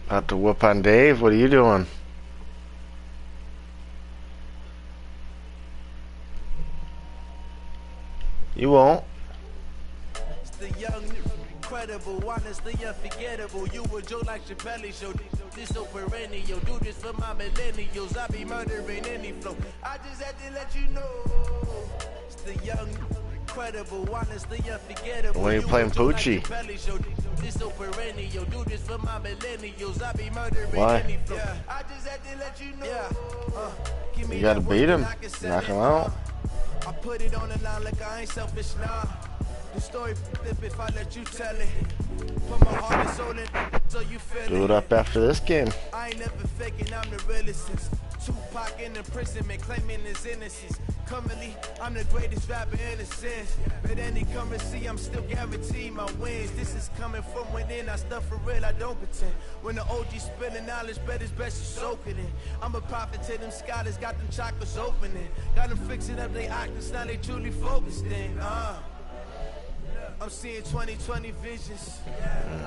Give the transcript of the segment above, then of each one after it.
About to whoop on Dave? What are you doing? You won't. It's the young, incredible, honestly unforgettable. You a joke like Chappelle show. This so perennial. Do this for my millennials. I be murdering any flow. I just had to let you know. It's the young, incredible, honestly unforgettable. When are you playing Poochie? This so perennial. Do this for my millennials. I be murdering Why? any flow. I just had to let you know. You gotta beat him. Knock him out. I put it on the line like I ain't selfish, nah. The story flip if I let you tell it. Put my heart and soul in so you feel it. Do it up after this game. I ain't never faking, I'm the realest since Tupac in imprisonment, claiming his innocence. Currently, I'm the greatest rapper in a sense. But any currency, I'm still guaranteed my wins. This is coming from within, I stuff for real, I don't pretend. When the OG spilling knowledge, bet it's best you soak it in. I'm a prophet to them scholars, got them chakras opening. Got them fixing up they octaves, now they truly focused in. I'm seeing 2020 visions.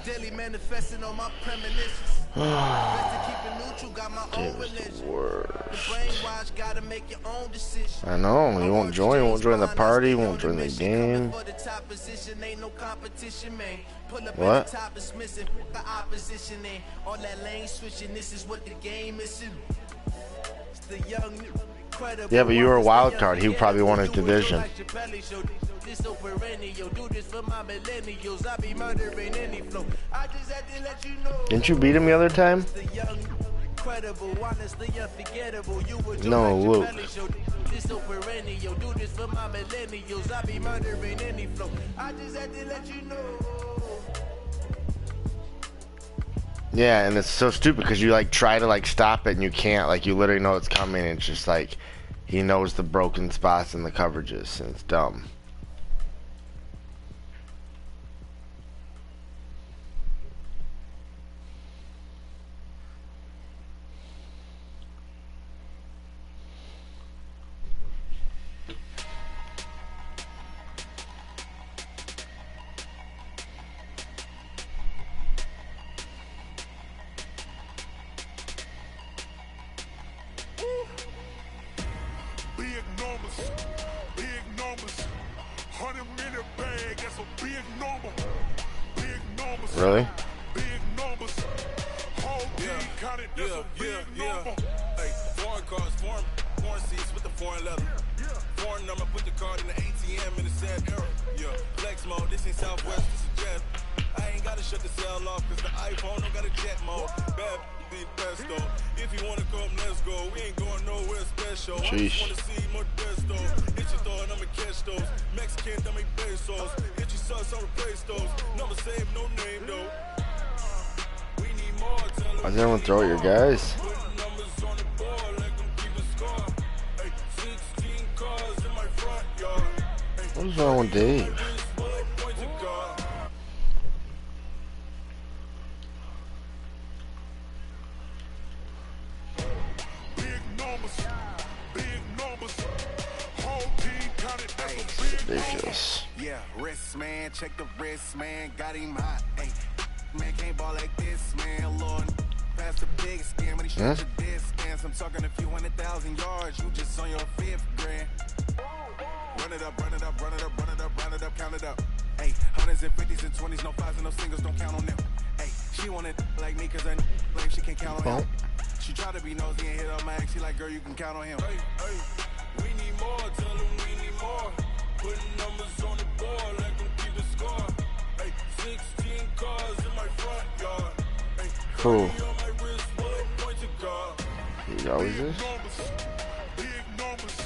Daily manifesting on my premonitions. Best to keep it neutral, got my own religion. The brainwash, gotta make your own decision. I know, you won't join the party, won't join the game. What? All that lane switching, this is what the game is. It's the young, incredible. Yeah, but you were a wild card. He probably won his division. Didn't you beat him the other time? No, Luke. Yeah, and it's so stupid because you like try to like stop it and you can't. Like you literally know it's coming. And it's just like he knows the broken spots in the coverages, and it's dumb. Really? Hey, foreign cars, foreign seats with the foreign leather. Foreign number, put the card in the ATM in the sad era. Yeah, flex mode, this ain't Southwest, this is jet. I ain't gotta shut the cell off, cause the iPhone don't got a jet mode. Bad be pesto. If you wanna come, let's go. We ain't going nowhere special. I just wanna see more desto. Hit your thought, I'ma catch those. Mexican, dummy pesos. Hit your sus, I'll replace those. Number save, no name though. Why does everyone throw at your guys? What is wrong with Dave? Ridiculous. Yeah, wrist man, check the wrist man, got him hot. Hey, man can't ball like this, man. Lord, past the big scam, when he shoots the distance. I'm talking a few 100,000 yards, you just on your 5th grand. Run it up, run it up, run it up, run it up, run it up, count it up. Hey, hundreds and 50s and 20s, no 5s and no singles, don't count on them. Hey, she wanted like me cause I like she can count on him. She tried to be nosy and hit up my ex, she like, girl, you can count on him. Hey, hey, we need more, tell them we need more. Putting numbers on the board like I'm keeping score. Hey, 16 cars in my front yard. Hey, cool. on my wrist, point to God. He always is. Big numbers,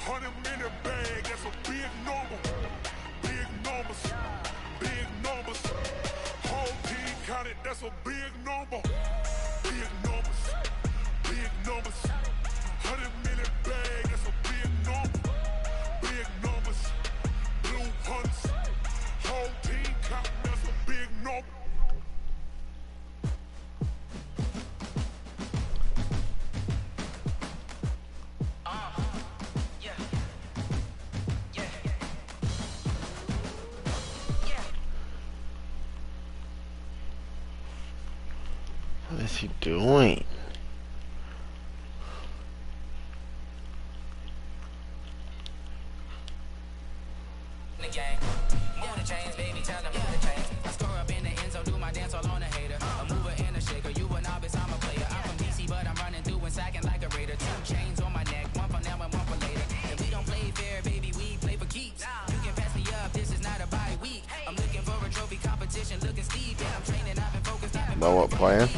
100 minute bag, that's a big number. Big numbers, big numbers. Whole team counted, that's a big number. Big numbers, big numbers. 100 minute bag, that's a big number. Big numbers, blue hunts. Whole team counting, that's a big number. What's he doing? Know what playing?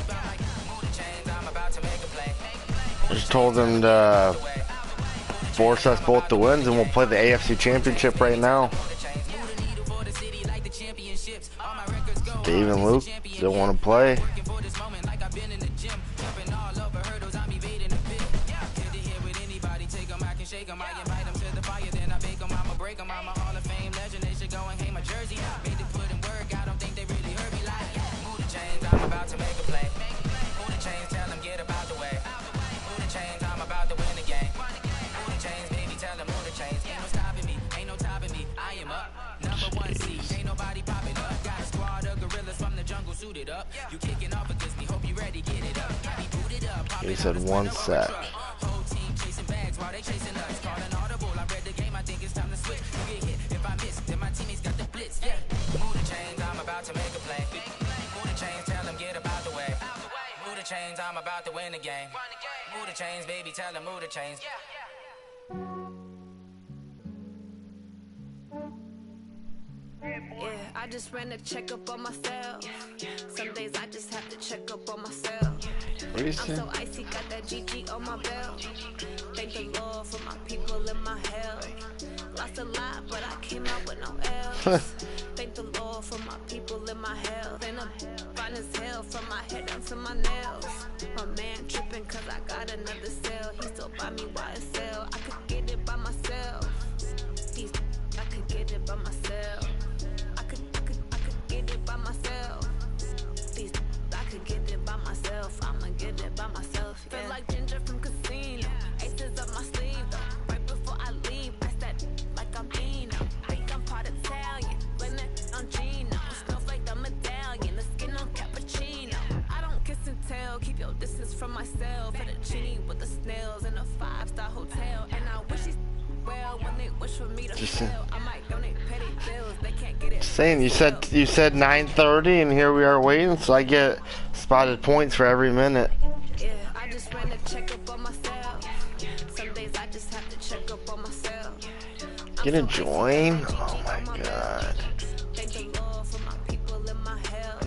I just told him to force us both to wins and we'll play the AFC Championship right now. Dave and Luke don't want to play. He said 1 sec. I'm about to win the game. Move the chains, baby, tell them move the chains. Yeah, I just ran a checkup on myself. Some days I just have to check up on myself. I'm so icy, got that GG on my belt. Thank the Lord for my people in my hell. Lost a lot, but I came out with no L's. Thank the Lord for my people in my health. And I'm fine as hell from my head down to my nails. My man tripping cause I got another cell. He still buy me YSL. I could get it by myself. I could get it by myself. I could get it by myself. I could get it by myself. I'ma get it by myself. Yeah. Feel like Ginger from Casino. Aces up my sleeve though. Right before I leave, I said like I'm Dino. Think I'm part Italian. Blame it on Gino. Snowflake the medallion. The skin on cappuccino. I don't kiss and tell. Keep your distance from myself. Fettuccine with the snails in a 5-star hotel. And I wish he's well when they wish for me to fail. I might donate petty bills. They can't get it. Saying you said 9:30 and here we are waiting, so I get spotted points for every minute. Yeah, I just ran a checkup on myself. Some days I just have to check up on myself. Get a join? Oh my god. Thank the Lord for my people in my hell.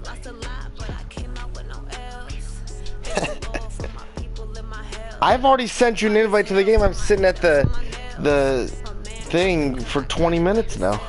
Lost a lot, but I came out with no L's. Thank the Lord for my people in my hell. I've already sent you an invite to the game. I'm sitting at the thing for 20 minutes now.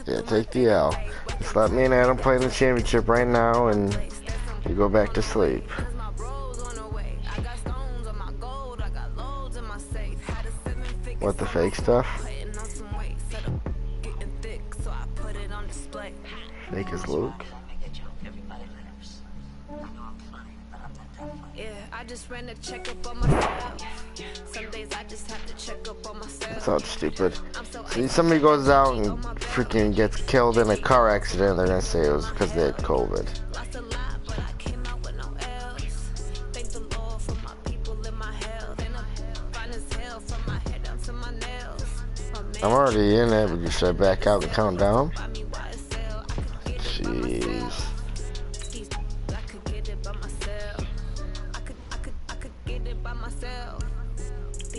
Yeah, take the L. Just let me and Adam play in the championship right now, and you go back to sleep. What, the fake stuff? Fake as Luke? Yeah, I just ran a checkup on myself. Some days I just have to check up on myself. That sounds stupid. See, somebody goes out and freaking gets killed in a car accident, they're gonna say it was because they had COVID. I'm already in it, but should I back out and count down? Jeez.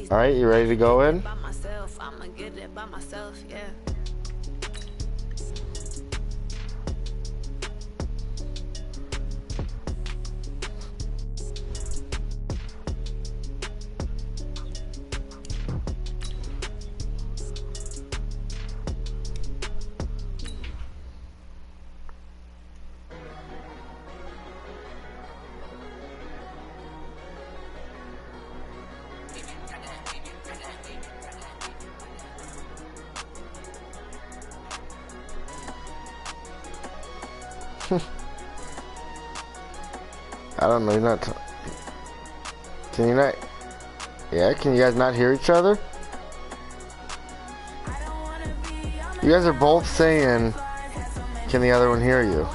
Alright, you ready to go in? I'ma get it by myself, yeah. I don't know. You're not. Can you not? Yeah. Can you guys not hear each other? You guys are both saying, "Can the other one hear you?"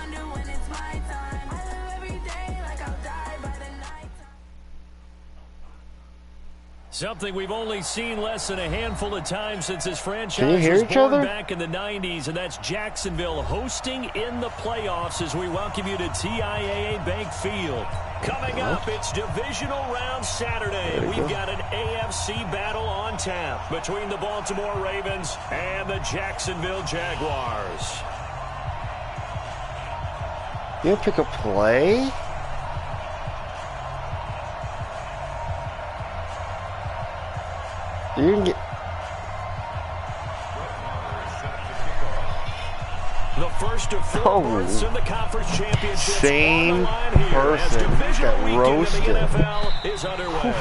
Something we've only seen less than a handful of times since this franchise Can you hear was each born other? back in the 90s, and that's Jacksonville hosting in the playoffs as we welcome you to TIAA Bank Field. Coming up, it's divisional round Saturday. We've got an AFC battle on tap between the Baltimore Ravens and the Jacksonville Jaguars. You pick a play? You can get. The first of four berths in the conference championship. Same person got roasted. The NFL is underway.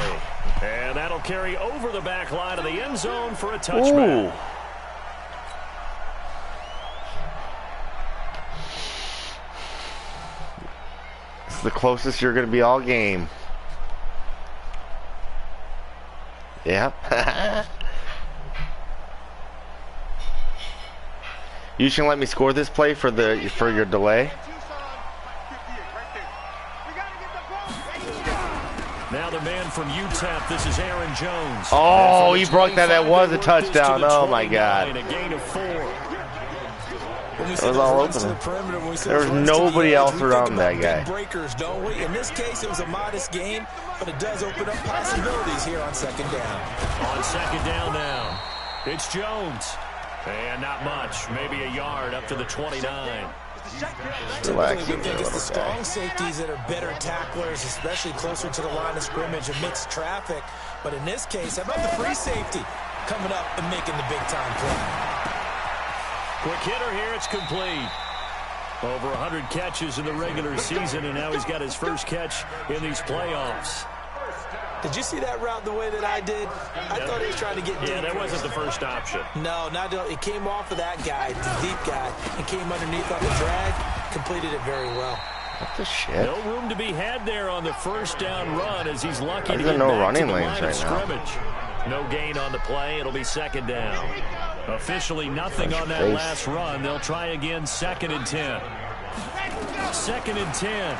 And that'll carry over the back line of the end zone for a touchback. Ooh. It's the closest you're going to be all game. Yeah. You should let me score this play for your delay. Now the man from UTEP, this is Aaron Jones. Oh, he broke that. That was a touchdown. Oh my God. A gain of 4. It was all open. There was nobody else around that guy. Breakers, don't we? In this case, it was a modest game, but it does open up possibilities here on second down. On second down now, it's Jones. And not much, maybe a yard up to the 29. Typically, we think it's the strong safeties that are better tacklers, especially closer to the line of scrimmage amidst traffic. But in this case, how about the free safety coming up and making the big-time play? Quick hitter here, it's complete. Over 100 catches in the regular season, and now he's got his first catch in these playoffs. Did you see that route the way that I did? I thought he was trying to get deep. Yeah, that wasn't the first option. No, it came off of that guy, the deep guy, and came underneath on the drag, completed it very well. What the shit? No room to be had there on the first down run as he's lucky to There's get no back running to the lanes line of right scrimmage. No gain on the play. It'll be second down. Officially nothing on that last run. They'll try again, 2nd and 10. 2nd and 10.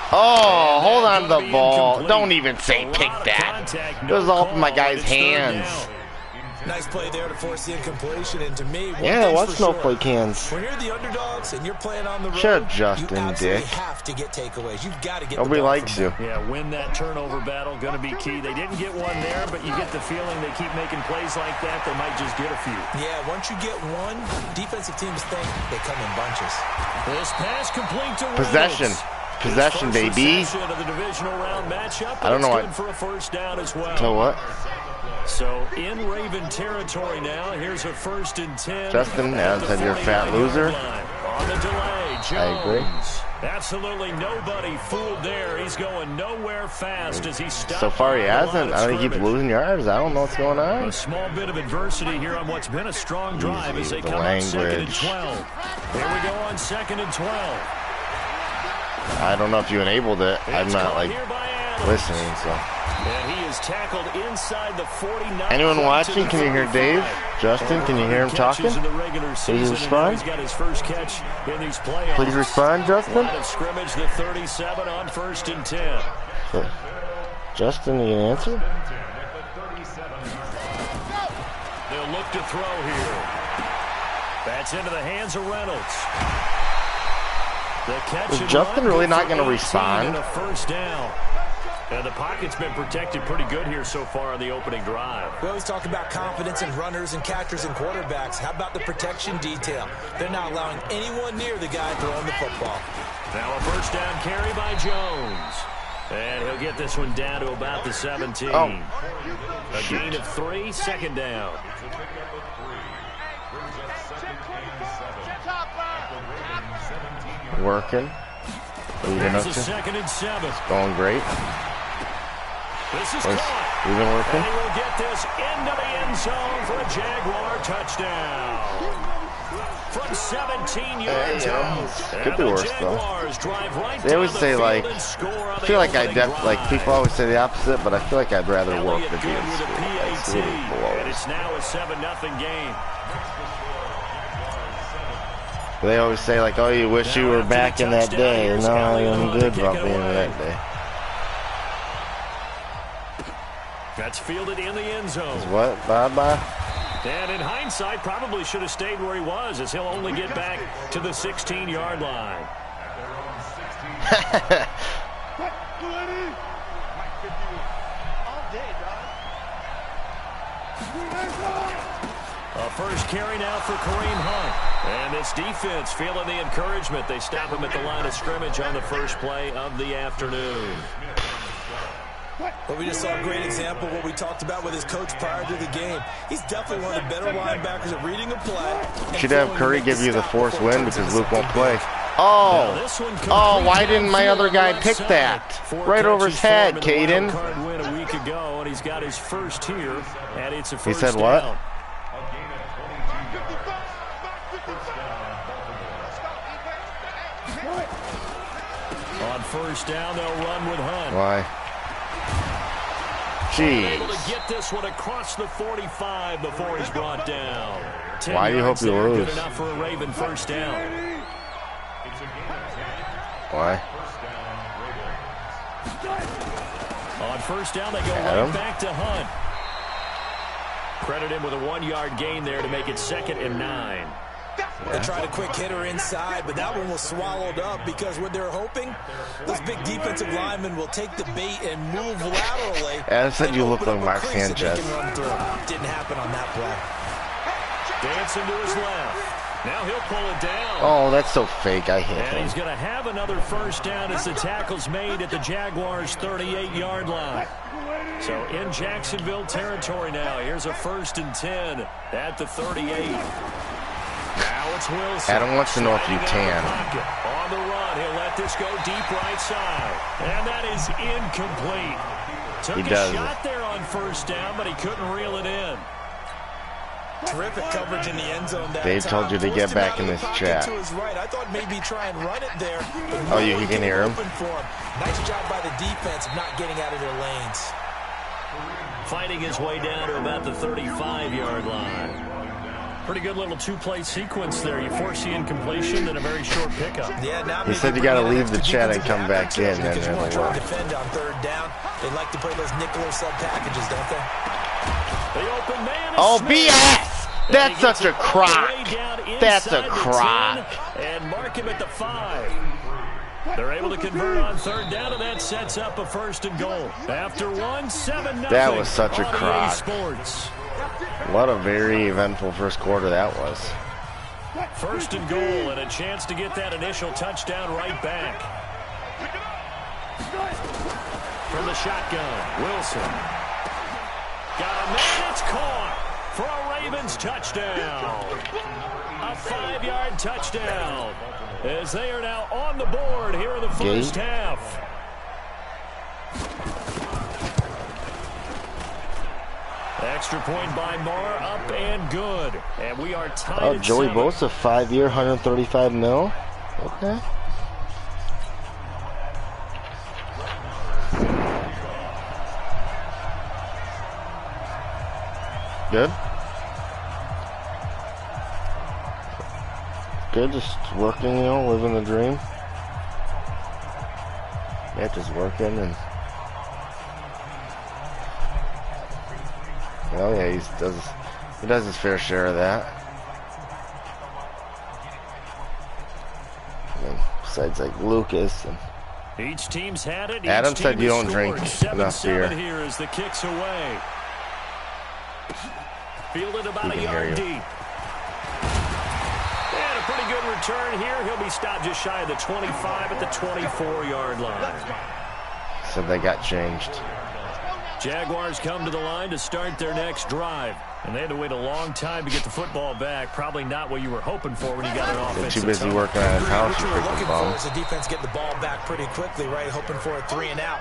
Oh, hold on to the ball. Don't even say pick that. It was all up in my guy's hands. Nice play there to force the incompletion, and to me, yeah, what snowflake hands? When you're the underdogs and you're playing on the road, shut up, Justin, you absolutely dick. have to get takeaways. You've got to get. Nobody likes you. Yeah, win that turnover battle, going to be key. They didn't get one there, but you get the feeling they keep making plays like that, they might just get a few. Yeah, once you get one, defensive teams think they come in bunches. This pass complete to possession. Possession, baby. Of the divisional round matchup, I don't know what. For a first down as well. So what? So in Raven territory now. Here's a 1st and 10. Justin, as said, you're a fat loser. On the delay, Jones. I agree. Absolutely nobody fooled there. He's going nowhere fast as he stops. So far he hasn't. I think he keeps losing yards. I don't know what's going on. A small bit of adversity here on what's been a strong drive as they come up 2nd and 12. Here we go on 2nd and 12. I don't know if you enabled it. I'm not like listening, so. And he is tackled inside the 49. Anyone watching? Can you hear Dave? Justin, can you hear him talking? Please respond. Please respond, Justin. Line of scrimmage, the 37 on 1st and 10. So, Justin, you can answer? They'll look to throw here. That's into the hands of Reynolds. Is Justin really not going to respond? A first down. And the pocket's been protected pretty good here so far on the opening drive. We always talk about confidence in runners and catchers and quarterbacks. How about the protection detail? They're not allowing anyone near the guy throwing the football. Now a first down carry by Jones. And he'll get this one down to about the 17. Oh. A gain of 3, 2nd down. Working. There's a 2nd and 7. It's going great. This is caught. We've been working. And he will get this into the end zone for a Jaguar touchdown. from 17 yards out. Could be worse though. They always say like, I feel like people always say the opposite, but I feel like I'd rather work than be in school. It's a little below. And it's now a 7-0 game. They always say like, oh, you wish you were back in that day. No, I'm good about being in that day. That's fielded in the end zone. What? Bye-bye? And in hindsight, probably should have stayed where he was, as he'll only get back to the 16-yard line. A first carry now for Kareem Hunt. And this defense feeling the encouragement. They stop him at the line of scrimmage on the first play of the afternoon. Well, we just saw a great example of what we talked about with his coach prior to the game. He's definitely one of the better linebackers at reading a play. Should have Curry give you the forced win because Luke won't play. Oh, why didn't my other guy pick that? Right over his head, Caden. He's got his first here, and it's a first he said what? Down. On first down, they'll run with Hunt. Why? Jeez. Able to get this one across the 45 before he's brought down. Why do you hope you lose? Good enough for a Raven first down. Why? On first down, they go right back to Hunt. Credit him with a 1-yard gain there to make it 2nd and 9. They tried a quick hitter inside, but that one was swallowed up because what they're hoping, those big defensive linemen will take the bait and move laterally. Adam said you look like Mark Sanchez. Didn't happen on that play. Dancing to his left. Now he'll pull it down. Oh, that's so fake. I hit him. And he's going to have another first down as the tackle's made at the Jaguars' 38-yard line. So in Jacksonville territory now. Here's a 1st and 10 at the 38. Now it's Wilson. Adam wants to know if you tan. On the run, he'll let this go deep right side. And that is incomplete. Took a shot there on first down, but he couldn't reel it in. Terrific coverage in the end zone. Dave told you to get back in this chat. To his right. I thought maybe try and run it there. Oh, you can hear him? Nice job by the defense of not getting out of their lanes. Fighting his way down to about the 35-yard line. Pretty good little 2-play sequence there. You force the incompletion and a very short pickup. Yeah, now he said you got to leave the chat and come back in, and then it'll work. Defend on 3rd down. They like to play those nickel or sub packages, don't they? The open man is oh, BS! That's such a crock. That's a crock. And mark him at the 5. They're able to convert on 3rd down, and that sets up a 1st and goal. After 7-0. That was such a crock. What a very eventful first quarter that was. 1st and goal, and a chance to get that initial touchdown right back. From the shotgun, Wilson. Got a man, it's caught for a Ravens touchdown. A 5-yard touchdown. As they are now on the board here in the first half. Extra point by Marr, up and good. And we are tied at Joey 7. Bosa, 5-year, $135 million. Okay. Good. Good, just working, you know, living the dream. Yeah, just working and. Oh yeah, he does his fair share of that. And then besides like Lucas and. Each team's had it. Adam said you don't drink enough beer. Here as the kicks away. Fielded about a yard deep. And a pretty good return here. He'll be stopped just shy of the 25 at the 24-yard line. So they got changed. Jaguars come to the line to start their next drive. And they had to wait a long time to get the football back. Probably not what you were hoping for when you got an offense. Too busy working on his house. What you were looking for is the defense getting the ball back pretty quickly, right? Hoping for a 3-and-out.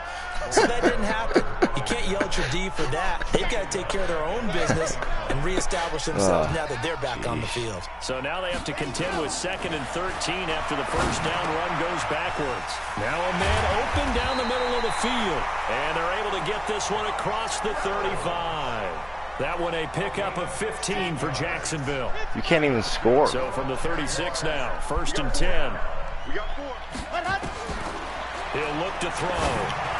So that didn't happen. You can't yell at your D for that. They've got to take care of their own business and reestablish themselves now that they're back on the field. So now they have to contend with 2nd and 13 after the first down run goes backwards. Now a man open down the middle of the field. And they're able to get this one across the 35. That one a pickup of 15 for Jacksonville. You can't even score. So from the 36 now, 1st and 10. He'll look to throw.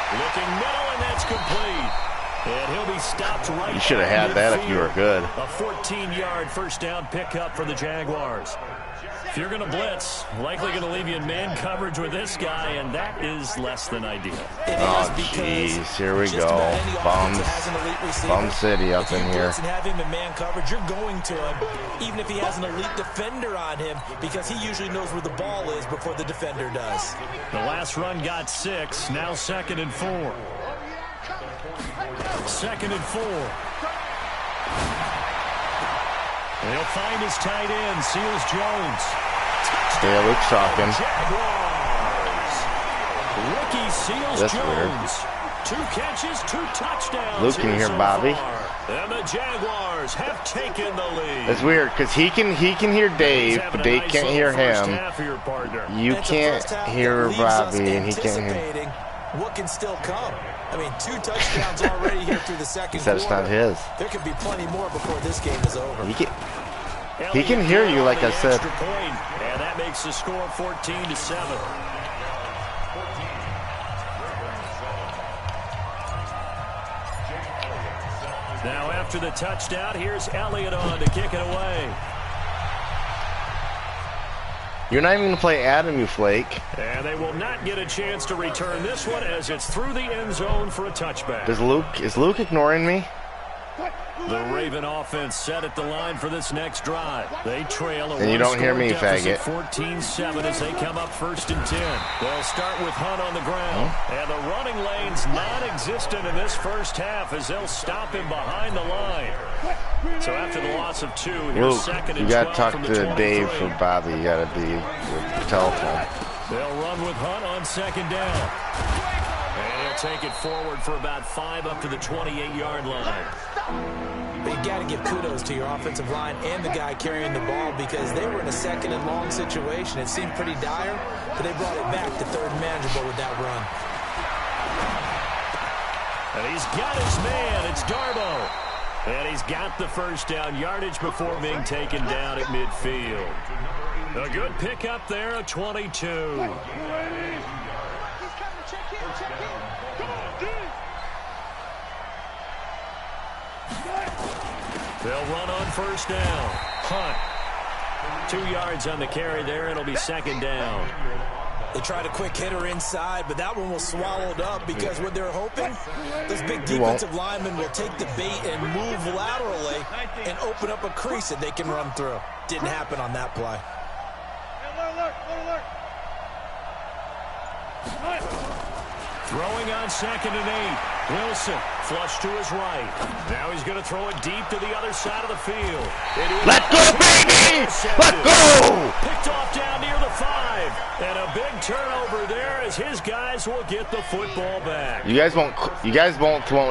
Looking middle, and that's complete. And he'll be stopped right. You should have had that if you were good. A 14-yard first down pickup for the Jaguars. If you're going to blitz, likely going to leave you in man coverage with this guy, and that is less than ideal. Oh, jeez. Here we go. Bum City up in here. And have him in man coverage, you're going to him, even if he has an elite defender on him, because he usually knows where the ball is before the defender does. The last run got 6. Now 2nd and 4. 2nd and 4. They'll find his tight end, Seals Jones. Yeah, Luke's talking. Jaguars. Rookie Seals That's Jones. 2 catches, 2 touchdowns. Luke can hear Bobby. And the Jaguars have taken the lead. It's weird because he can hear Dave, but Dave can't hear him. You can't hear Bobby, and he can't hear. What can still come? I mean, 2 touchdowns already here through the second quarter. That's not his. There could be plenty more before this game is over. He can hear you, like I said. And that makes the score 14-7. Now after the touchdown, here's Elliott on to kick it away. You're not even going to play Adam, you flake. And they will not get a chance to return this one as it's through the end zone for a touchback. Is Luke ignoring me? The Raven offense set at the line for this next drive. They trail a and you don't hear me, faggot. 14-7 as they come up 1st and 10. They'll start with Hunt on the ground. And the running lane's non-existent in this first half as they'll stop him behind the line. So after the loss of 2, here's Luke, 2nd and 12 you got to talk from the to 23. Dave for Bobby. You got to be with the telephone. They'll run with Hunt on 2nd down. And he'll take it forward for about 5 up to the 28-yard line. But you got to give kudos to your offensive line and the guy carrying the ball because they were in a 2nd and long situation. It seemed pretty dire, but they brought it back to 3rd and manageable with that run. And he's got his man. It's Darbo. And he's got the first down yardage before being taken down at midfield. A good pickup there, a 22. They'll run on 1st down. Hunt. 2 yards on the carry there. It'll be 2nd down. They tried a quick hitter inside, but that one was swallowed up because what they're hoping, those big defensive linemen will take the bait and move laterally and open up a crease that they can run through. Didn't happen on that play. Throwing on 2nd and 8. Wilson flush to his right. Now he's going to throw it deep to the other side of the field. Let's go, baby! Let's go! Picked off down near the 5. And a big turnover there as his guys will get the football back. You guys won't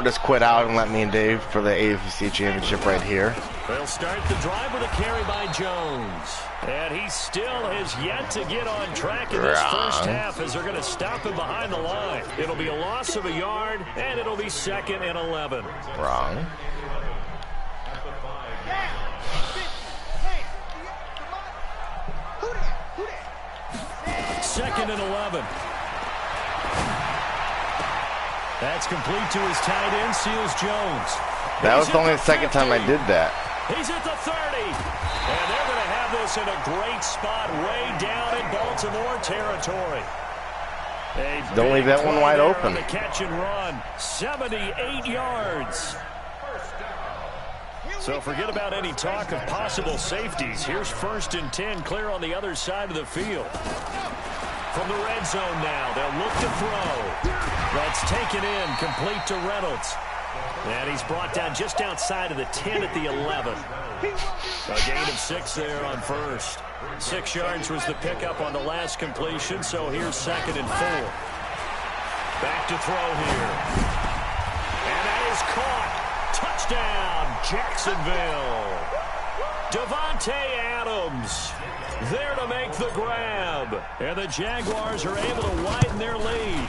just quit out and let me and Dave for the AFC Championship right here. They'll start the drive with a carry by Jones. And he still has yet to get on track in this first half as they're going to stop him behind the line. It'll be a loss of a yard, and it'll be 2nd and 11. Wrong. Second and 11. That's complete to his tight end, Seals Jones. That was only the second time I did that. He's at the 30. And they're going to have this in a great spot way down in Baltimore territory. Don't leave that one wide open. On the catch and run, 78 yards. So forget about any talk of possible safeties. Here's 1st and 10, clear on the other side of the field. From the red zone now, they'll look to throw. That's taken in, complete to Reynolds. And he's brought down just outside of the 10 at the 11. A gain of 6 there on first. 6 yards was the pickup on the last completion, so here's 2nd and 4. Back to throw here. And that is caught. Touchdown, Jacksonville. Devontae Adams there to make the grab. And the Jaguars are able to widen their lead.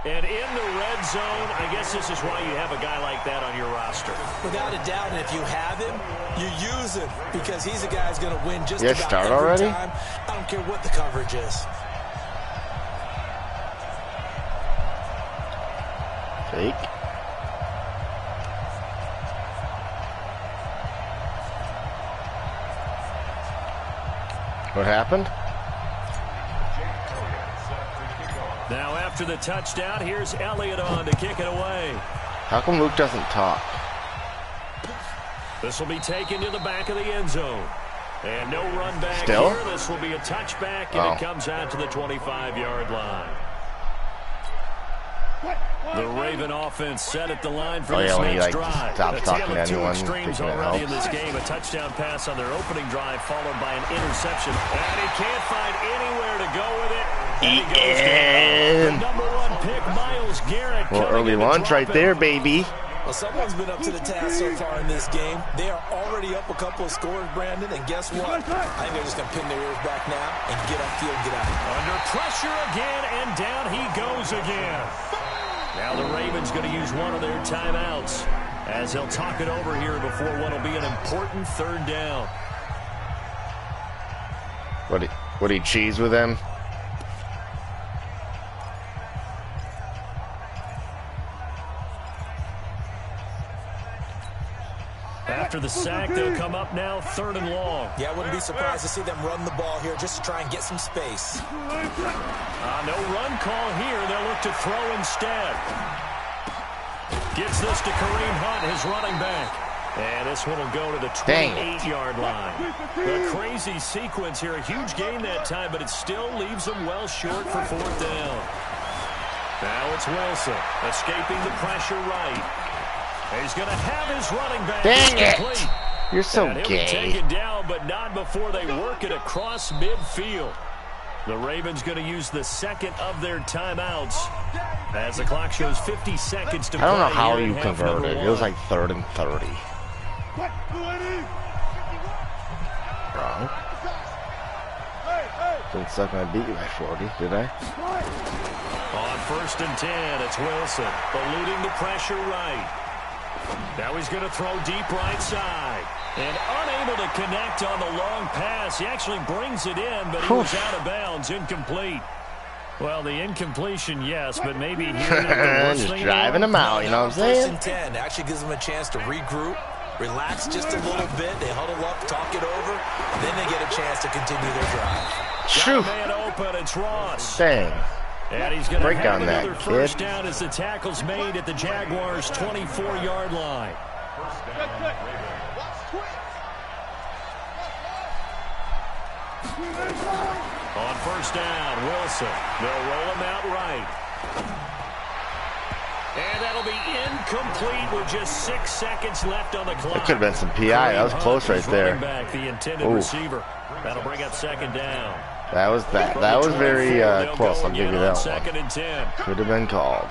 And in the red zone, I guess this is why you have a guy like that on your roster. Without a doubt, and if you have him, you use him because he's a guy who's going to win just about start every already? time. I don't care what the coverage is. Fake. What happened? Now after the touchdown, here's Elliott on to kick it away. How come Luke doesn't talk? This will be taken to the back of the end zone. And no run back Still? here. This will be a touchback, and it comes out to the 25-yard line. The Raven offense set at the line for this next drive. Stops talking to anyone. Extremes already in this game. A touchdown pass on their opening drive, followed by an interception. And he can't find anywhere to go with it. And he goes down. The #1 pick, Myles Garrett. Well, early lunch right there, baby. Well, someone's been up to the task so far in this game. They are already up a couple of scores, Brandon, and guess what? I think they're just going to pin their ears back now and get upfield, get out. Under pressure again, and down he goes again. Now the Ravens going to use one of their timeouts as they'll talk it over here before what will be an important 3rd down. Would he cheese with them? After the sack, they'll come up now 3rd and long. Yeah, I wouldn't be surprised to see them run the ball here just to try and get some space. No run call here. They'll look to throw instead. Gets this to Kareem Hunt, his running back. And this one will go to the 28-yard line. A crazy sequence here. A huge gain that time, but it still leaves them well short for 4th down. Now it's Wilson escaping the pressure right. He's going to have his running back. Dang it! You're so and he'll gay. be taken down, but not before they work it across midfield. The Ravens going to use the 2nd of their timeouts as the clock shows 50 seconds to play. I don't know how here in you half converted. number It was one. like 3rd and 30. Wrong. Didn't suck my beat by 40, did I? On 1st and 10, it's Wilson eluding the pressure right. Now he's going to throw deep right side. And unable to connect on the long pass. He actually brings it in, but he was out of bounds, incomplete. Well, the incompletion, yes, but maybe here just driving them out, you know what I'm saying? 1st and 10 actually gives them a chance to regroup, relax just a little bit. They huddle up, talk it over, then they get a chance to continue their drive. Shoo! Man open, it's Ross. Dang. And he's going to Break have on that, another 1st kid. down as the tackle's made at the Jaguars' 24-yard line. On 1st down, Wilson. They'll roll him out right. And that'll be incomplete with just 6 seconds left on the clock. That could have been some PI. That was close right there. Back, the intended receiver. That'll bring up 2nd down. That was very close. I'll give you that 2nd one. and 10. Could have been called.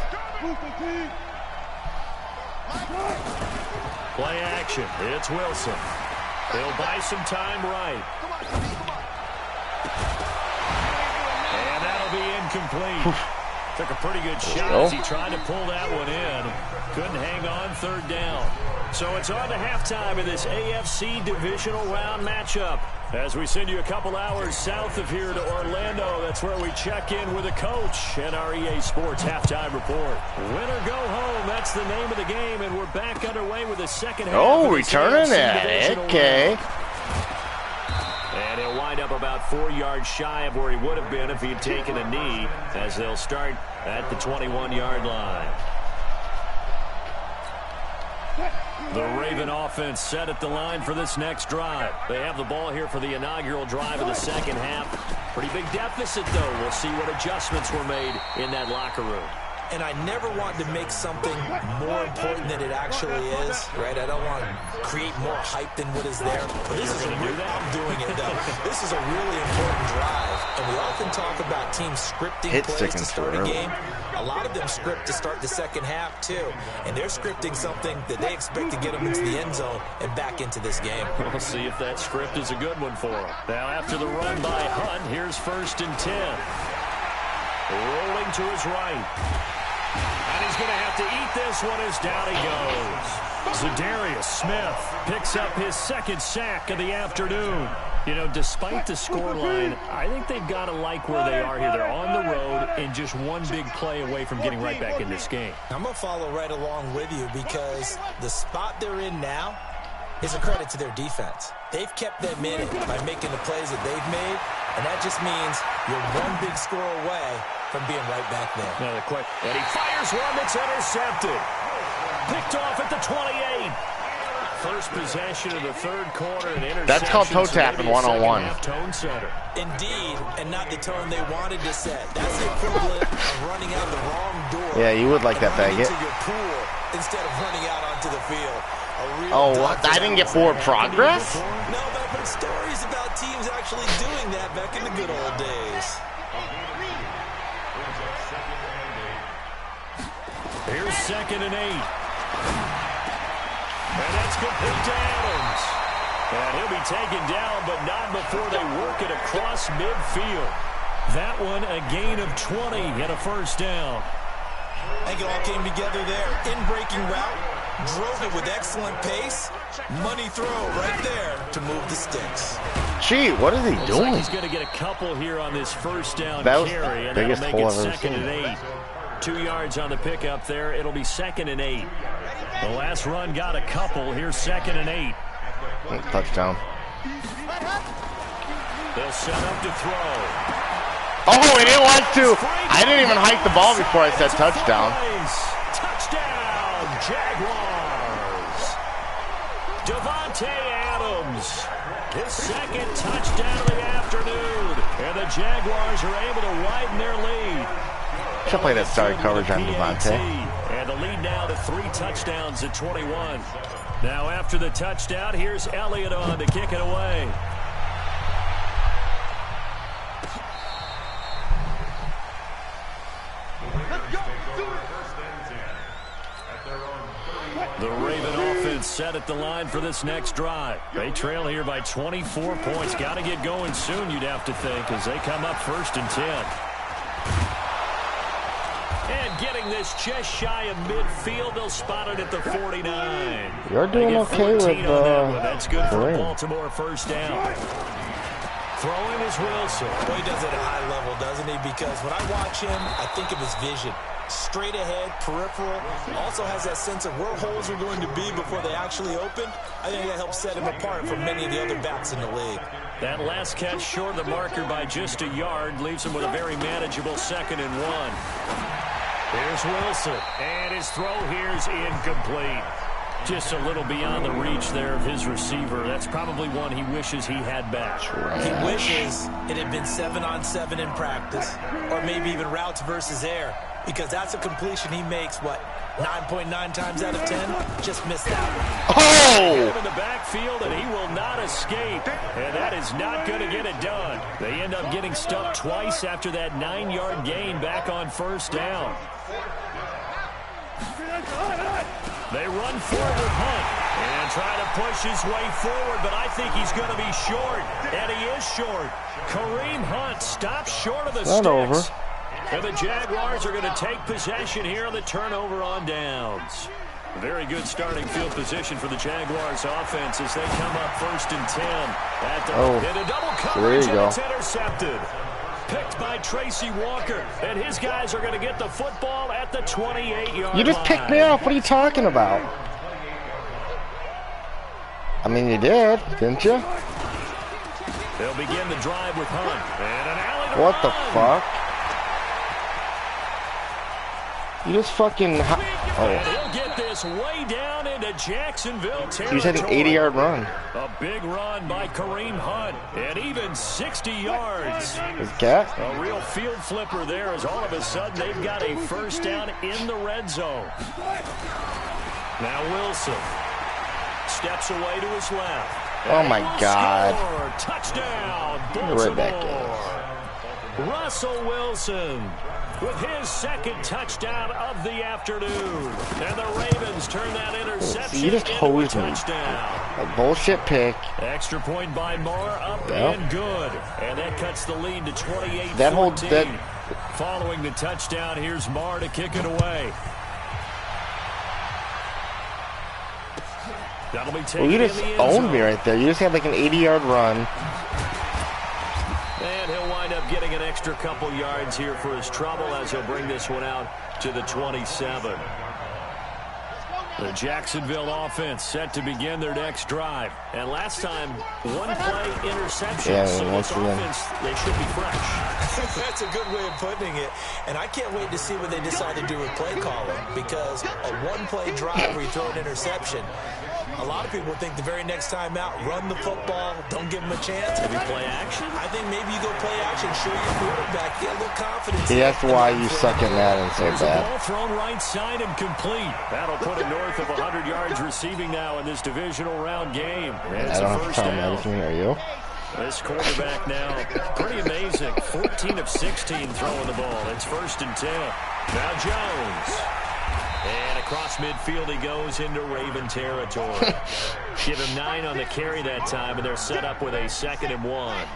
Play action. It's Wilson. They'll buy some time right. And that'll be incomplete. Took a pretty good shot as he tried to pull that one in. Couldn't hang on 3rd down. So it's on to halftime in this AFC divisional round matchup. As we send you a couple hours south of here to Orlando, that's where we check in with a coach and our EA Sports halftime report. Win or go home, that's the name of the game, and we're back underway with the 2nd half. Oh, returning it. Okay. And he'll wind up about 4 yards shy of where he would have been if he had taken a knee, as they'll start at the 21-yard line. The Raven offense set at the line for this next drive. They have the ball here for the inaugural drive of the 2nd half. Pretty big deficit, though. We'll see what adjustments were made in that locker room. and I never want to make something more important than it actually is, right? I don't want to create more hype than what is there. But this is I'm doing it, though. This is a really important drive, and we often talk about teams scripting plays to start a game. A lot of them script to start the second half, too, and they're scripting something that they expect to get them into the end zone and back into this game. We'll see if that script is a good one for them. Now, after the run by Hunt, here's 1st and 10. Rolling to his right. And he's going to have to eat this one as down he goes. Zadarius Smith picks up his 2nd sack of the afternoon. You know, despite the scoreline, I think they've got to like where they are here. They're on the road and just one big play away from getting right back in this game. I'm going to follow right along with you because the spot they're in now is a credit to their defense. They've kept them in it by making the plays that they've made, and that just means you're one big score away from being right back there. Another quick, and he fires one that's intercepted. Picked off at the 28. First possession of the 3rd quarter, and interception. That's called toe tapping 101. Tone setter. Indeed, and not the tone they wanted to set. That's the equivalent of running out the wrong door. Yeah, you would like that, Baggett. Into your pool instead of running out onto the field. Oh, what? I didn't get forward progress? No, but I've heard stories about teams actually doing that back in the good old days. Here's 2nd and 8. And that's complete to Adams. And he'll be taken down, but not before they work it across midfield. That one, a gain of 20 and a 1st down. I think it all came together there. In-breaking route, drove it with excellent pace. Money throw right there to move the sticks. Gee, what is he doing? Like he's going to get a couple here on this 1st down the carry, and biggest that'll make pull it I've ever 2nd and 8. 2 yards on the pickup there. It'll be 2nd and 8. The last run got a couple. Here's 2nd and 8. Touchdown. They'll set up to throw. Oh, he didn't want to. I didn't even hike the ball before I said touchdown. Touchdown, Jaguars. Devontae Adams. His 2nd touchdown of the afternoon. And the Jaguars are able to widen their lead. Should play that starting coverage on Devontae. And the lead now to 3 touchdowns at 21. Now after the touchdown, here's Elliott on to kick it away. The Raven offense set at the line for this next drive. They trail here by 24 points. Got to get going soon, you'd have to think, as they come up 1st and 10. And getting this just shy of midfield, they'll spot it at the 49. You're doing okay with that's good for a Baltimore 1st down. Throwing is Wilson. Well, he does it at a high level, doesn't he? Because when I watch him, I think of his vision. Straight ahead, peripheral. Also has that sense of where holes are going to be before they actually open. I think that helps set him apart from many of the other backs in the league. That last catch short of the marker by just a yard leaves him with a very manageable 2nd and 1. Here's Wilson, and his throw here is incomplete. Just a little beyond the reach there of his receiver. That's probably one he wishes he had back. He wishes it had been 7-on-7 in practice, or maybe even routes versus air, because that's a completion he makes, 9.9 times out of 10? Just missed that one. Oh! In the backfield, and he will not escape. And that is not going to get it done. They end up getting stuffed twice after that 9-yard gain back on 1st down. They run forward with Hunt and try to push his way forward, but I think he's going to be short, and he is short. Kareem Hunt stops short of the sticks. Over. And the Jaguars are going to take possession here on the turnover on downs. Very good starting field position for the Jaguars offense as they come up 1st and 10. And a double coverage, and it's intercepted. Picked by Tracy Walker, and his guys are going to get the football at the 28-yard line. You just picked me up. What are you talking about? I mean, you did, didn't you? They'll begin the drive with Hunt. And an alley to What the run. fuck? You just fucking... And he'll get this way down into Jacksonville territory. He's had an 80-yard run. A big run by Kareem Hunt, and even 60 yards. His cat? A real field flipper there, as all of a sudden they've got a first down in the red zone. Now Wilson steps away to his left. Oh my God. Score. Touchdown, Baltimore. Russell Wilson with his second touchdown of the afternoon. And the Ravens turn that interception you just into a hosed me. touchdown. A bullshit pick. Extra point by Moore, up and good. And that cuts the lead to 28-14. Following the touchdown, here's Moore to kick it away. That'll be taken. Well, you just owned me right there. You just had like an 80-yard run. And he'll wind up getting an extra couple yards here for his trouble as he'll bring this one out to the 27. The Jacksonville offense set to begin their next drive. And last time, one play interception. Yeah, so once this again. offense, they should be fresh. That's a good way of putting it. And I can't wait to see what they decide to do with play calling, because a one-play drive where you throw an interception, a lot of people think the very next time out, run the football, don't give them a chance. Maybe play action? I think maybe you go play action, show your quarterback, get a little confidence. See, that's why you suck at Madden so There's a bad. ball thrown right side and complete. That'll put him north of 100 yards receiving now in this divisional round game. And it's I don't a have to first tell him down. anything, are you? This quarterback now, pretty amazing. 14 of 16 throwing the ball. It's 1st and 10. Now Jones. And across midfield he goes into Raven territory. Give him 9 on the carry that time, and they're set up with a 2nd and 1.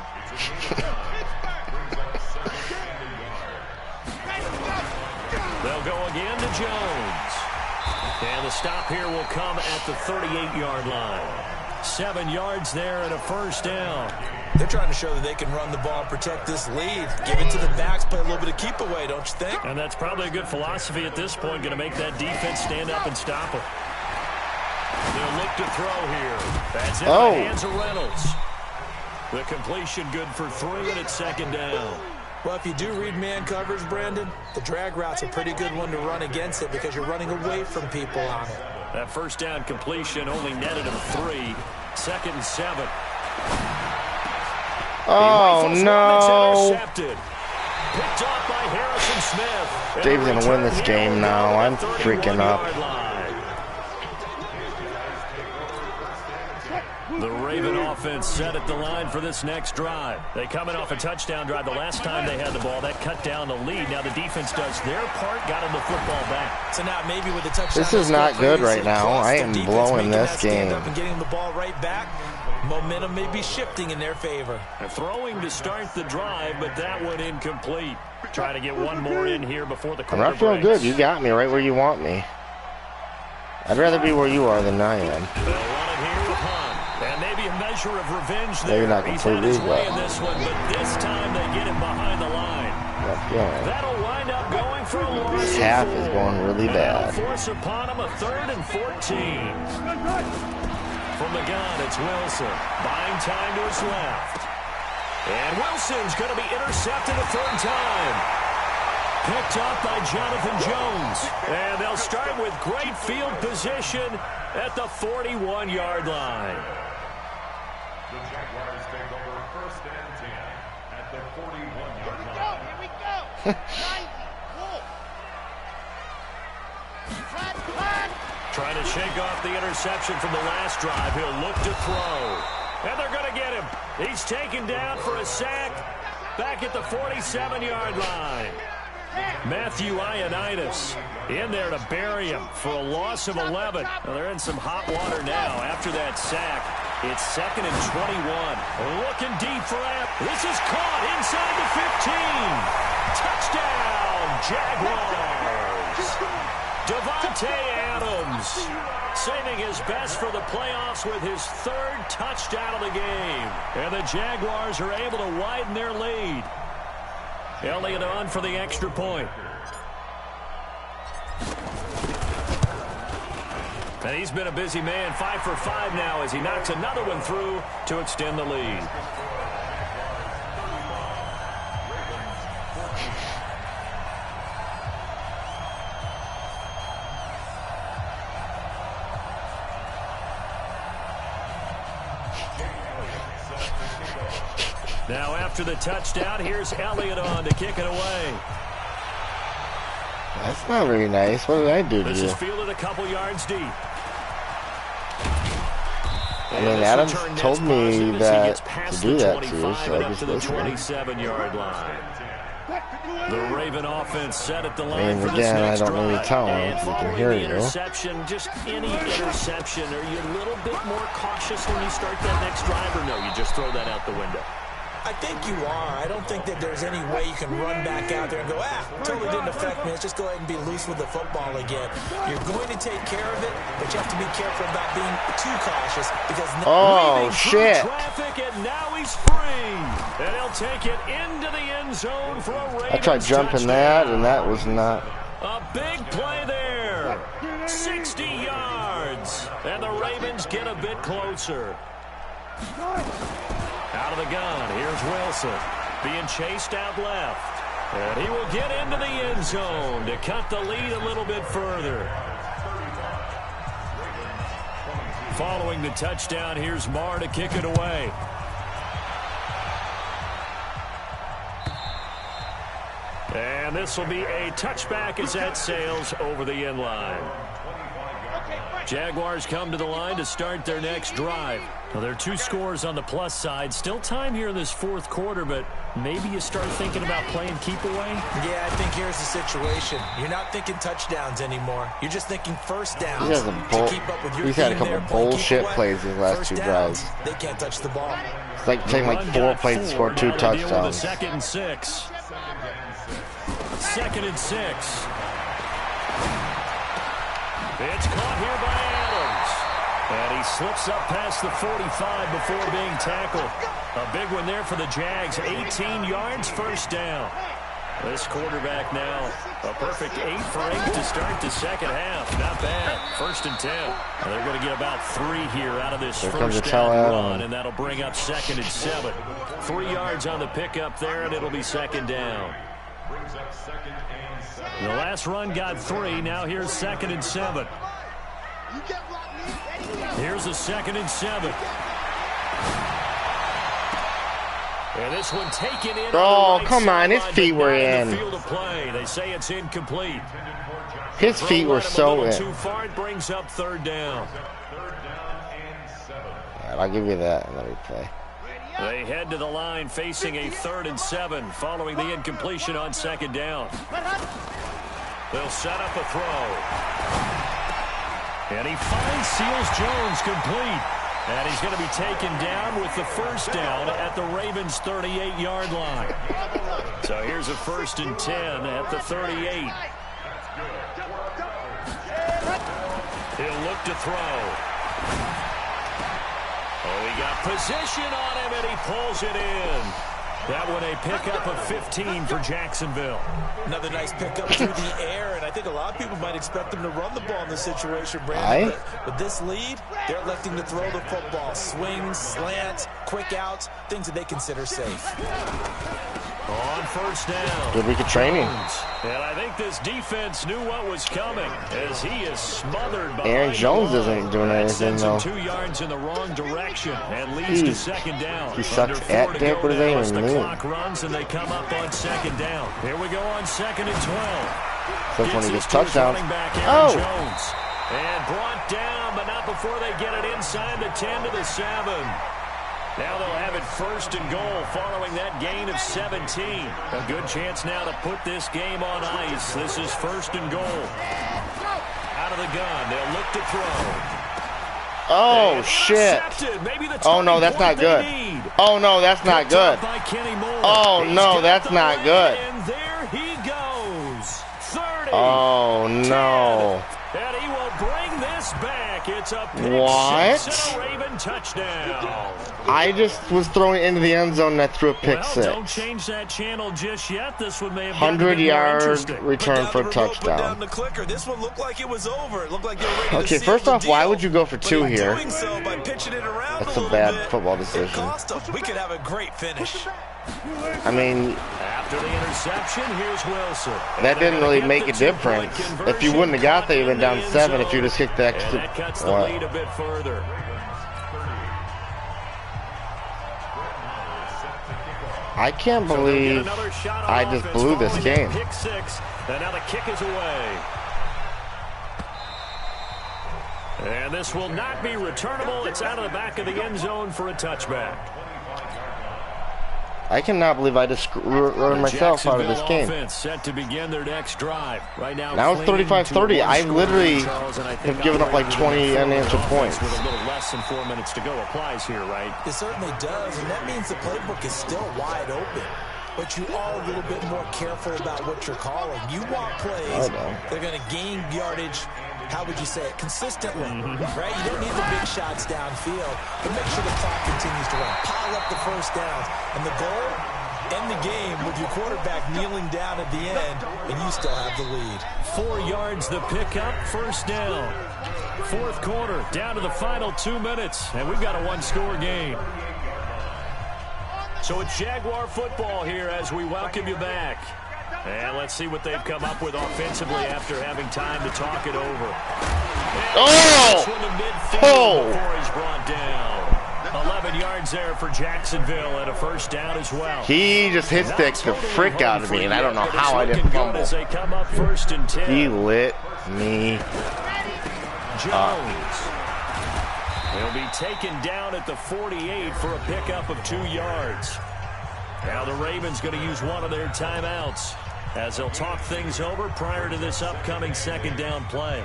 They'll go again to Jones. And the stop here will come at the 38-yard line. 7 yards there and a first down. They're trying to show that they can run the ball and protect this lead. Give it to the backs, play a little bit of keep away, don't you think? And that's probably a good philosophy at this point, going to make that defense stand up and stop it. They'll look to throw here. That's in the hands of Reynolds. The completion good for 3, and it's 2nd down. Well, if you do read man coverage, Brandon, the drag route's a pretty good one to run against it because you're running away from people on it. That first down completion only netted him 3. 2nd and 7. Oh, no. Picked off by Harrison Smith. Dave's going to win this game now. I'm freaking up. The Raven offense set at the line for this next drive. They coming off a touchdown drive. The last time they had the ball, that cut down the lead. Now the defense does their part, got him the football back. So now maybe with the touchdown. This is not good right now. I am blowing this game. And getting the ball right back. Momentum may be shifting in their favor. They're throwing to start the drive, but that one incomplete. Trying to get one more in here before the quarter I'm not feeling breaks. good. You got me right where you want me. I'd rather be where you are than I am. They'll run it here with Hunt. And maybe a measure of revenge there. Maybe not He's had completely, his way but in this one, but this time they get him behind the line. yeah. That'll wind up going for a loss. This half is going really bad. Force upon him a 3rd and 14. From the gun, it's Wilson. Buying time to his left. And Wilson's going to be intercepted a 3rd time. Picked up by Jonathan Jones. And they'll start with great field position at the 41-yard line. The Jaguars take over 1st and 10 at the 41-yard line. Here we go. 90. Trying to shake off the interception from the last drive. He'll look to throw. And they're going to get him. He's taken down for a sack back at the 47-yard line. Matthew Ioannidis in there to bury him for a loss of 11. Well, they're in some hot water now after that sack. It's 2nd and 21. Looking deep for it. This is caught inside the 15. Touchdown, Jaguars. Devontae Adams saving his best for the playoffs with his 3rd touchdown of the game. And the Jaguars are able to widen their lead. Elliott on for the extra point. And he's been a busy man, 5 for 5 now as he knocks another one through to extend the lead. Now after the touchdown, here's Elliott on to kick it away. That's not very nice. What did I do to you? This is fielded a couple yards deep. I mean, Adams told me that to do that to you, so I just listened. 27-yard line. The Raven offense set at the line. I mean, again, I don't really tell him if you can hear you. Interception, just any interception. Are you a little bit more cautious when you start that next drive, or no, you just throw that out the window? I think you are. I don't think that there's any way you can run back out there and go, totally didn't affect me. Let's just go ahead and be loose with the football again. You're going to take care of it, but you have to be careful about being too cautious because shit. Traffic, and now he's free. And he'll take it into the end zone for a Ravens I tried jumping that, and that was not. A big play there. 60 yards. And the Ravens get a bit closer. Out of the gun, here's Wilson, being chased out left. And he will get into the end zone to cut the lead a little bit further. Following the touchdown, here's Marr to kick it away. And this will be a touchback as that sails over the end line. Jaguars come to the line to start their next drive. Well, there are 2 scores on the plus side. Still time here in this 4th quarter, but maybe you start thinking about playing keep away? Yeah, I think here's the situation. You're not thinking touchdowns anymore. You're just thinking first downs to keep up with your He's had a couple bullshit plays these last 2 drives. They can't touch the ball. It's like taking like 4 plays to score 2 touchdowns. 2nd and 6. 2nd and 6. It's caught here by Adams. And he slips up past the 45 before being tackled. A big one there for the Jags. 18 yards, first down. This quarterback now, a perfect 8 for 8 to start the second half. Not bad. 1st and 10. And they're going to get about 3 here out of this first down run, and that'll bring up 2nd and 7. 3 yards on the pickup there, and it'll be 2nd down. The last run got 3. Now here's 2nd and 7. Here's a 2nd and 7. And this one taken in. Oh, come on. His feet were in. Field of play. They say it's incomplete. His feet were so in. Too far. It brings up 3rd down. All right, I'll give you that in the replay. They head to the line facing a 3rd and 7 following the incompletion on 2nd down. They'll set up a throw. And he finds Seals-Jones complete. And he's going to be taken down with the first down at the Ravens' 38-yard line. So here's a 1st and 10 at the 38. He'll look to throw. Oh, he got position on him, and he pulls it in. That one a pickup of 15 for Jacksonville. Another nice pickup through the air, and I think a lot of people might expect them to run the ball in this situation, Brandon. But this lead, they're electing to throw the football. Swings, slants, quick outs, things that they consider safe. On 1st down. Good week of training. And I think this defense knew what was coming as he is smothered by Aaron Jones isn't doing anything, though. 2 yards in the wrong direction and leads to 2nd down. He sucks at dick. What does that even mean? The clock runs and they come up on 2nd down. Here we go on 2nd and 12. Except when he gets touchdowns. Oh! Jones. And brought down, but not before they get it inside the 10 to the 7. Now they'll have it 1st and goal following that gain of 17. A good chance now to put this game on ice. This is 1st and goal. Out of the gun, they'll look to throw. Oh, shit. Oh, no, that's not good. Oh, no, that's not good. Oh, no, that's not good. And there he goes. 30. Oh, no. And he will bring this back. It's a pick six and a Raven touchdown. I just was throwing into the end zone and I threw a pick six. Don't change that channel just yet. This one may have 100-yard return for a touchdown. Down the clicker. This one looked like it was over. It looked like they were ready okay, to first off, why would you go for 2 here? So by pitching it around That's a bad football decision. We could have a great finish. I mean, after the interception, here's Wilson. That didn't really make a difference. If you wouldn't have got there, you'd been down 7 if you just kicked the extra. That cuts the lead a bit further. I can't believe I just blew this game. Pick six, and now the kick is away. And this will not be returnable. It's out of the back of the end zone for a touchback. I cannot believe I just run myself out of this game. Set to begin their next drive. Right now it's 35-30. I literally have given up like 20 unanswered points. With a little less than 4 minutes to go applies here, right? It certainly does, and that means the playbook is still wide open. But you are a little bit more careful about what you're calling. You want plays, they're going to gain yardage, how would you say it, consistently, right? You don't need the big shots downfield, but make sure the clock continues to run. Pile up the first downs. And the goal, end the game with your quarterback kneeling down at the end, and you still have the lead. 4 yards the pickup, first down. Fourth quarter, down to the final 2 minutes, and we've got a one-score game. So it's Jaguar football here as we welcome you back. And let's see what they've come up with offensively after having time to talk it over. Before he's brought down. 11 yards there for Jacksonville and a first down as well. He just hit the frick out of me, and I don't know how I didn't fumble. As they come up first and 10. He lit me Jones. He'll be taken down at the 48 for a pickup of 2 yards. Now the Ravens going to use one of their timeouts as they'll talk things over prior to this upcoming second down play.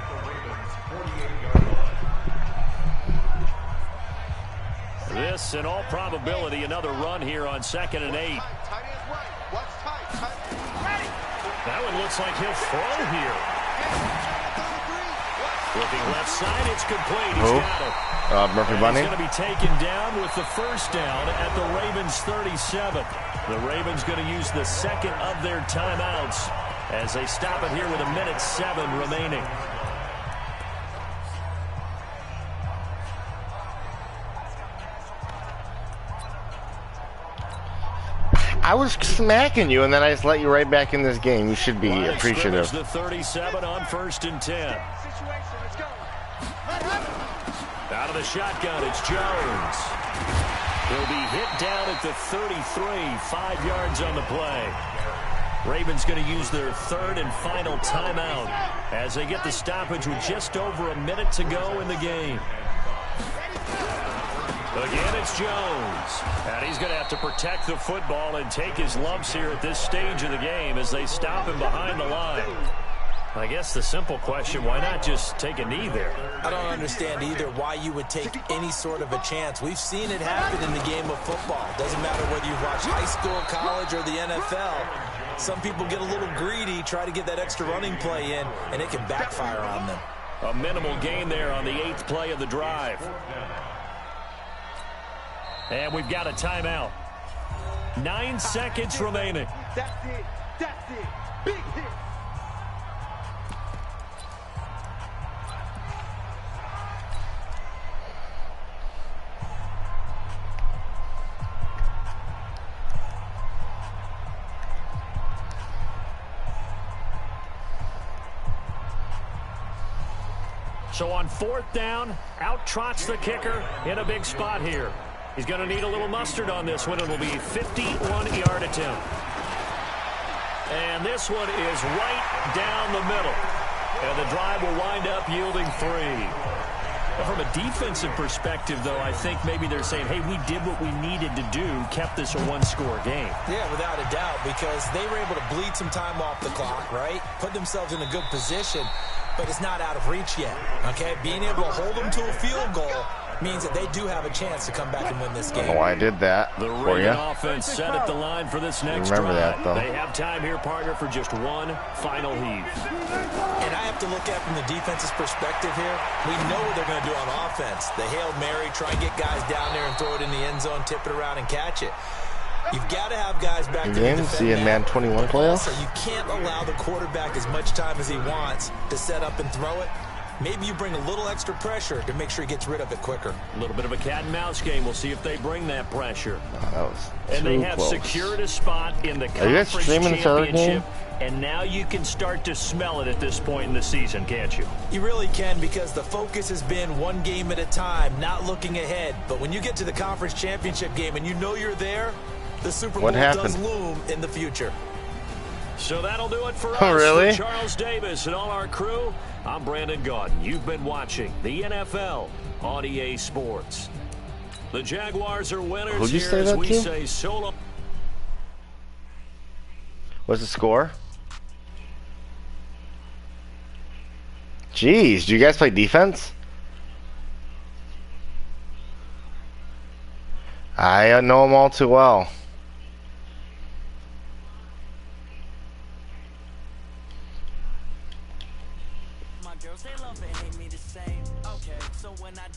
This, in all probability, another run here on 2nd and 8. That one looks like he'll throw here. Looking left side, it's complete. He's got it. Murphy Bunny. He's going to be taken down with the first down at the Ravens 37. The Ravens going to use the second of their timeouts as they stop it here with 1:07 remaining. I was smacking you, and then I just let you right back in this game. You should be appreciative. The 37 on 1st and 10. Out of the shotgun, it's Jones. He'll be hit down at the 33, 5 yards on the play. Ravens going to use their third and final timeout as they get the stoppage with just over a minute to go in the game. Again, it's Jones. And he's going to have to protect the football and take his lumps here at this stage of the game as they stop him behind the line. I guess the simple question, why not just take a knee there? I don't understand either why you would take any sort of a chance. We've seen it happen in the game of football. Doesn't matter whether you've watched high school, college, or the NFL. Some people get a little greedy, try to get that extra running play in, and it can backfire on them. A minimal gain there on the 8th play of the drive. And we've got a timeout. 9 seconds remaining. That's it. That's it. Big hit. So on 4th down, out trots the kicker in a big spot here. He's going to need a little mustard on this one. It'll be a 51-yard attempt. And this one is right down the middle. And the drive will wind up yielding 3. Well, from a defensive perspective, though, I think maybe they're saying, hey, we did what we needed to do, kept this a one-score game. Yeah, without a doubt, because they were able to bleed some time off the clock, right? Put themselves in a good position, but it's not out of reach yet, okay? Being able to hold them to a field goal means that they do have a chance to come back and win this game. I don't know why I did that the for you. Offense set at the line for this next Remember drive. that, though. They have time here, partner, for just one final heave. And I have to look at from the defense's perspective here. We know what they're going to do on offense. The Hail Mary, try and get guys down there and throw it in the end zone, tip it around and catch it. You've got to have guys back there to defend see a man 21 playoffs. So you can't allow the quarterback as much time as he wants to set up and throw it. Maybe you bring a little extra pressure to make sure he gets rid of it quicker. A little bit of a cat and mouse game. We'll see if they bring that pressure. Oh, that was and they have close. Secured a spot in the conference championship. And now you can start to smell it at this point in the season, can't you? You really can, because the focus has been one game at a time, not looking ahead. But when you get to the conference championship game and you know you're there, The Super Bowl does loom in the future. So that'll do it for us. Oh, really? For Charles Davis and all our crew, I'm Brandon Gaudin. You've been watching the NFL on EA Sports. The Jaguars are winners. Who'd you here say as that we to? say solo. What's the score? Jeez, do you guys play defense? I know them all too well. My girls, they love and hate me the same. Okay, so when I